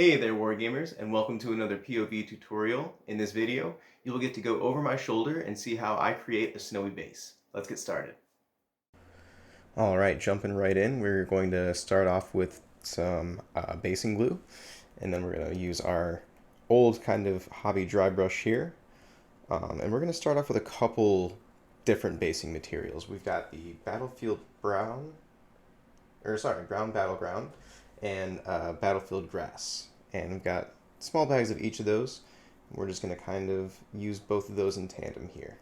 Hey there Wargamers, and welcome to another POV tutorial. In this video, you will get to go over my shoulder and see how I create a snowy base. Let's get started. Alright, jumping right in, we're going to start off with some basing glue, and then we're going to use our old kind of hobby dry brush here. And we're going to start off with a couple different basing materials. We've got the brown battleground, and battlefield grass. And we've got small bags of each of those. We're just going to kind of use both of those in tandem here.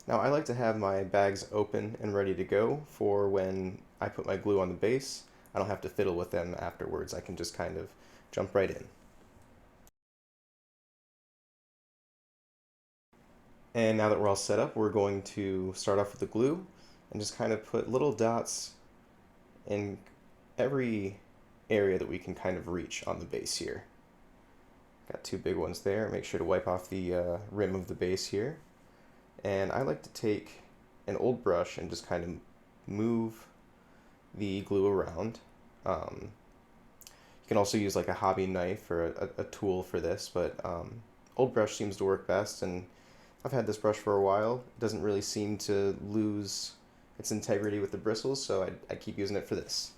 Now I like to have my bags open and ready to go for when I put my glue on the base. I don't have to fiddle with them afterwards. I can just kind of jump right in. And now that we're all set up, we're going to start off with the glue and just kind of put little dots in every area that we can kind of reach on the base here. Got two big ones there. Make sure to wipe off the rim of the base here. And I like to take an old brush and just kind of move the glue around. You can also use like a hobby knife or a tool for this, but old brush seems to work best, and I've had this brush for a while. It doesn't really seem to lose its integrity with the bristles, so I keep using it for this.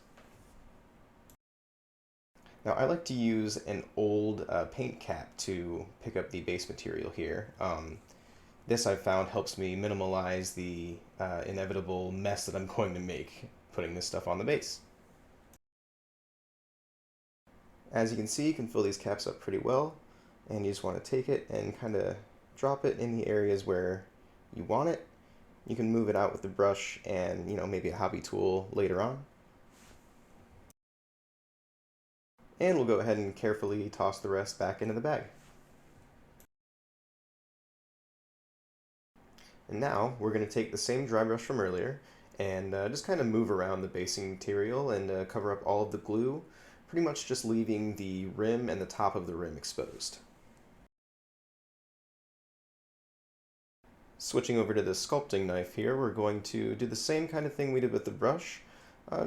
Now I like to use an old paint cap to pick up the base material here. This I've found helps me minimize the inevitable mess that I'm going to make putting this stuff on the base. As you can see, you can fill these caps up pretty well, and you just want to take it and kind of drop it in the areas where you want it. You can move it out with the brush and, maybe a hobby tool later on. And we'll go ahead and carefully toss the rest back into the bag. And now we're going to take the same dry brush from earlier and just kind of move around the basing material and cover up all of the glue, pretty much just leaving the rim and the top of the rim exposed. Switching over to the sculpting knife here, we're going to do the same kind of thing we did with the brush,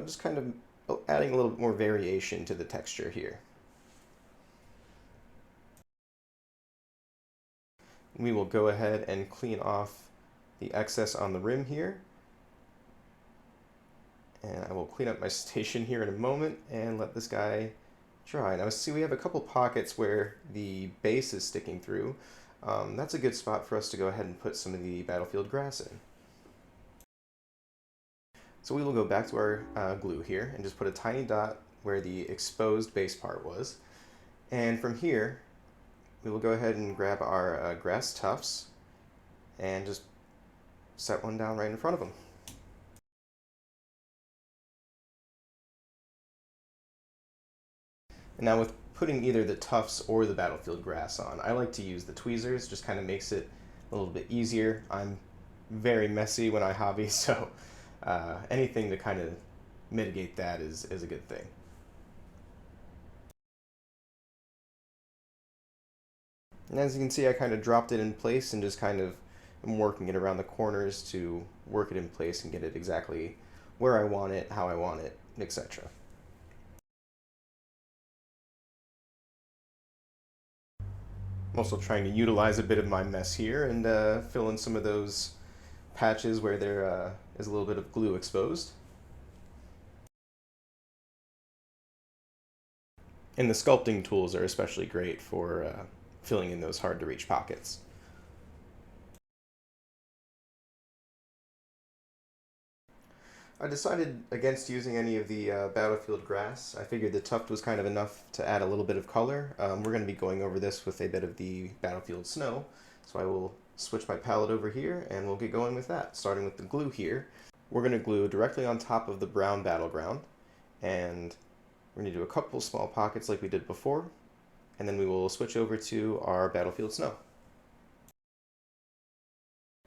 just kind of adding a little bit more variation to the texture here. We will go ahead and clean off the excess on the rim here. And I will clean up my station here in a moment and let this guy dry. Now see, we have a couple pockets where the base is sticking through. That's a good spot for us to go ahead and put some of the battlefield grass in. So we will go back to our glue here and just put a tiny dot where the exposed base part was. And from here, we will go ahead and grab our grass tufts and just set one down right in front of them. And now with putting either the tufts or the battlefield grass on, I like to use the tweezers. Just kind of makes it a little bit easier. I'm very messy when I hobby, so anything to kind of mitigate that is a good thing. And as you can see, I kind of dropped it in place and just kind of am working it around the corners to work it in place and get it exactly where I want it, how I want it, etc. I'm also trying to utilize a bit of my mess here and fill in some of those patches where there is a little bit of glue exposed. And the sculpting tools are especially great for filling in those hard to reach pockets. I decided against using any of the battlefield grass. I figured the tuft was kind of enough to add a little bit of color. We're going to be going over this with a bit of the battlefield snow, so I will switch my palette over here and we'll get going with that. Starting with the glue here, we're going to glue directly on top of the brown battleground, and we're going to do a couple small pockets like we did before, and then we will switch over to our battlefield snow.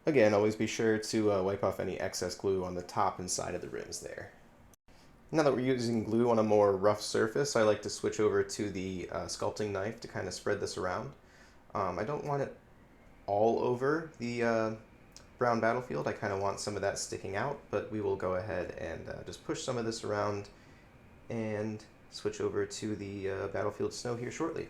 Again, always be sure to wipe off any excess glue on the top and side of the rims there. Now that we're using glue on a more rough surface, I like to switch over to the sculpting knife to kind of spread this around. I don't want it all over the brown battlefield, I kind of want some of that sticking out, but we will go ahead and just push some of this around and switch over to the battlefield snow here shortly.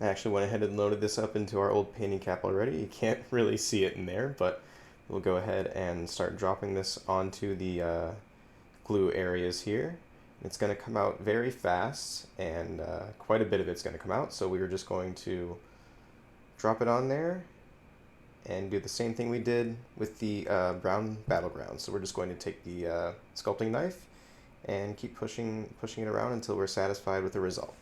I actually went ahead and loaded this up into our old painting cap already. You can't really see it in there, but we'll go ahead and start dropping this onto the glue areas here. It's going to come out very fast, and quite a bit of it's going to come out, so we are just going to drop it on there and do the same thing we did with the brown battleground. So we're just going to take the sculpting knife and keep pushing it around until we're satisfied with the result.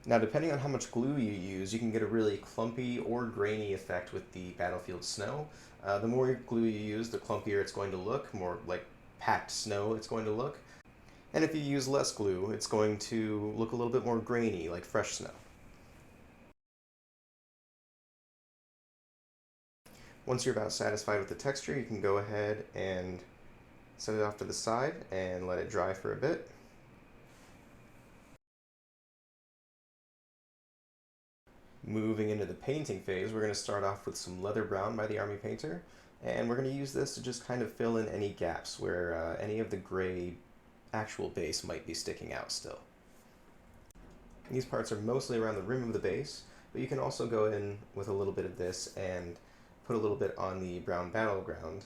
Now, depending on how much glue you use, you can get a really clumpy or grainy effect with the battlefield snow. The more glue you use, the clumpier it's going to look, more like packed snow it's going to look. And if you use less glue, it's going to look a little bit more grainy, like fresh snow. Once you're about satisfied with the texture, you can go ahead and set it off to the side and let it dry for a bit. Moving into the painting phase, we're going to start off with some leather brown by the Army Painter, and we're going to use this to just kind of fill in any gaps where any of the gray actual base might be sticking out still. These parts are mostly around the rim of the base, but you can also go in with a little bit of this and put a little bit on the brown battleground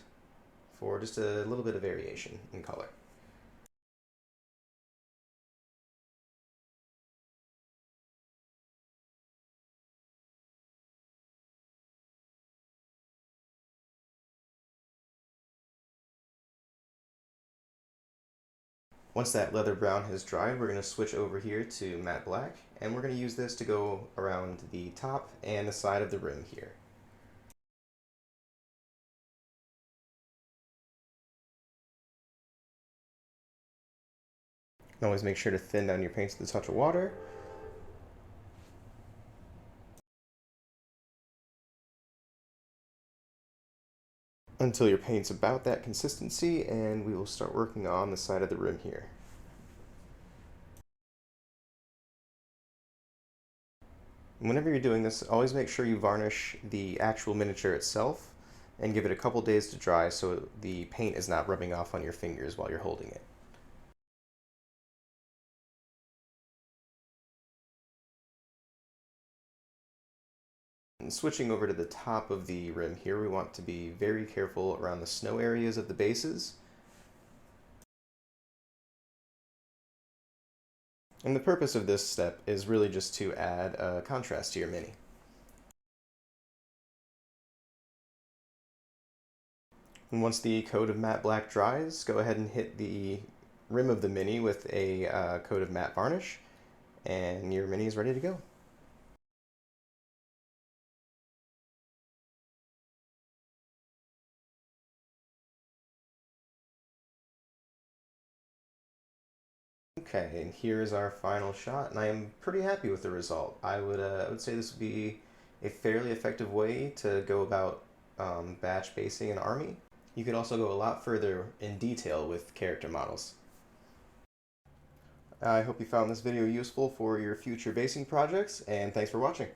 for just a little bit of variation in color. Once that leather brown has dried, we're going to switch over here to matte black, and we're going to use this to go around the top and the side of the rim here. And always make sure to thin down your paints with a touch of water. Until your paint's about that consistency, and we will start working on the side of the rim here. Whenever you're doing this, always make sure you varnish the actual miniature itself and give it a couple days to dry so the paint is not rubbing off on your fingers while you're holding it. And switching over to the top of the rim here, we want to be very careful around the snow areas of the bases. And the purpose of this step is really just to add a contrast to your mini. And once the coat of matte black dries, go ahead and hit the rim of the mini with a coat of matte varnish, and your mini is ready to go. Okay, and here is our final shot, and I am pretty happy with the result. I would say this would be a fairly effective way to go about batch basing an army. You could also go a lot further in detail with character models. I hope you found this video useful for your future basing projects, and thanks for watching.